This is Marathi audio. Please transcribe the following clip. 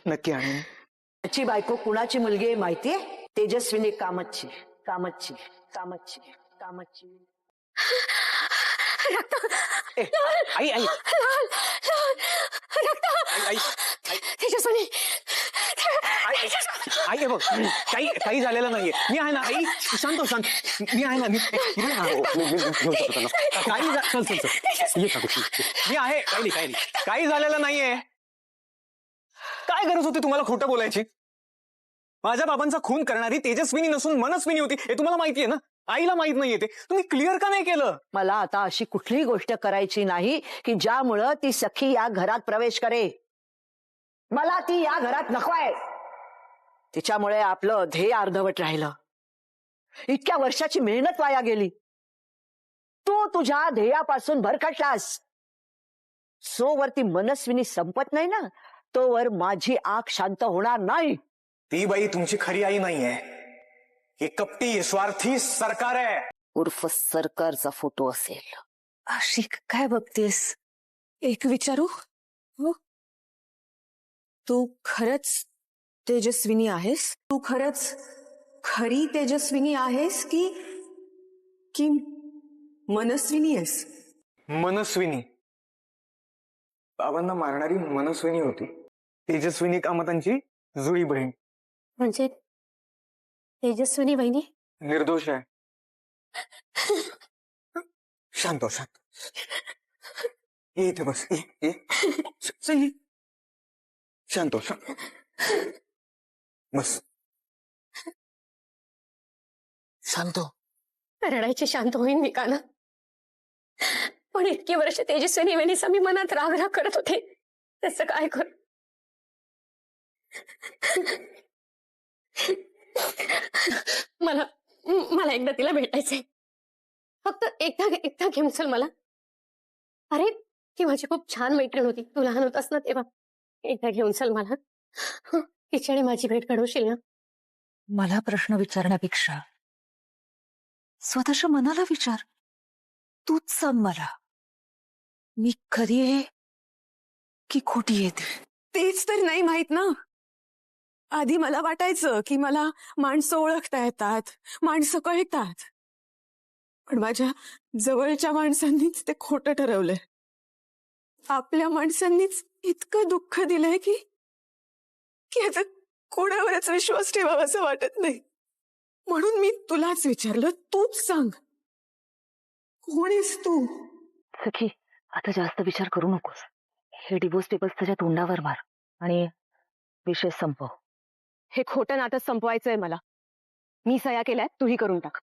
नक्की आणेन. त्याची बायको कुणाची मुलगी आहे माहितीये? तेजस्विनी कामतची. कामतची कामतची कामतची. ए, आई आई आई तेजस्विनी आई हे बघ, काही काही झालेलं नाहीये. मी आहे ना आई. शांत हो, शांत. मी आहे ना. काही चल चल चल ये काकू. मी आहे. काही झालेलं नाहीये. काय गरज होती तुम्हाला खोटं बोलायची? माझ्या बाबांचा खून करणारी तेजस्विनी नसून मनस्विनी होती हे तुम्हाला माहितीये ना. आईला माहित नाहीये. ते तुम्ही क्लिअर का नाही केलं? मला आता अशी कुठलीही गोष्ट करायची नाही की ज्यामुळं ती सखी या घरात प्रवेश करे. मला ती या घरात नकोय. तिच्यामुळे आपलं ध्येय अर्धवट राहिलं. इतक्या वर्षाची मेहनत वाया गेली. तू तुझ्या ध्येयापासून भरकटलास. जोवर ती मनस्विनी संपत नाही ना तोवर माझी आग शांत होणार नाही. ती बाई तुमची खरी आई नाहीये. ही कपटी स्वार्थी सरकार आहे. उर्फ सरकारचा फोटो असेल. अशी काय बघतेस? एक विचारू? हो, तू खरच तेजस्विनी आहेस? तू खरच खरी तेजस्विनी आहेस की की मनस्विनी आहेस? मनस्विनी. बाबांना मारणारी मनस्विनी होती. तेजस्विनी कामतांची जुळी बहीण. म्हणजे तेजस्विनी बहिणी निर्दोष आहे. शांत हो, शांत. ये इथे बस. ये ये. शांत हो, शांत. बस. शांत हो. रडायची शांत होईन मी का ना, पण इतकी वर्ष तेजस्विनी बहिणीचा मी मनात राग राग करत होते. त्याचं काय करू? मला मला एकदा तिला भेटायचंय. फक्त एकदा घेऊन चल मला. अरे ती माझी खूप छान मैत्रीण होती. तू लहान होतास ना तेव्हा. एकदा घेऊन चल मला. तिची आणि माझी भेट घडवशील ना? मला प्रश्न विचारण्यापेक्षा स्वतःच्या मनाला विचार. तूच सांग मला, मी खरी आहे की खोटी आहे? तेच तर नाही माहित ना. आधी मला वाटायचं की मला माणसं ओळखता येतात, माणसं कळतात, पण माझ्या जवळच्या माणसांनीच ते खोटं ठरवलंय. आपल्या माणसांनीच इतकं दुःख दिलंय की आता कोणावरच विश्वास ठेवावा असं वाटत नाही. म्हणून मी तुलाच विचारलं, तूच सांग, कोण आहेस तू? सखी, आता जास्त विचार करू नकोस. हे डिवोर्स पेपर्स त्याच्या तोंडावर मार आणि विषय संपव. हे खोटं नाटक संपवायचंय मला. मी सह्या केल्यात, तूही करून टाक.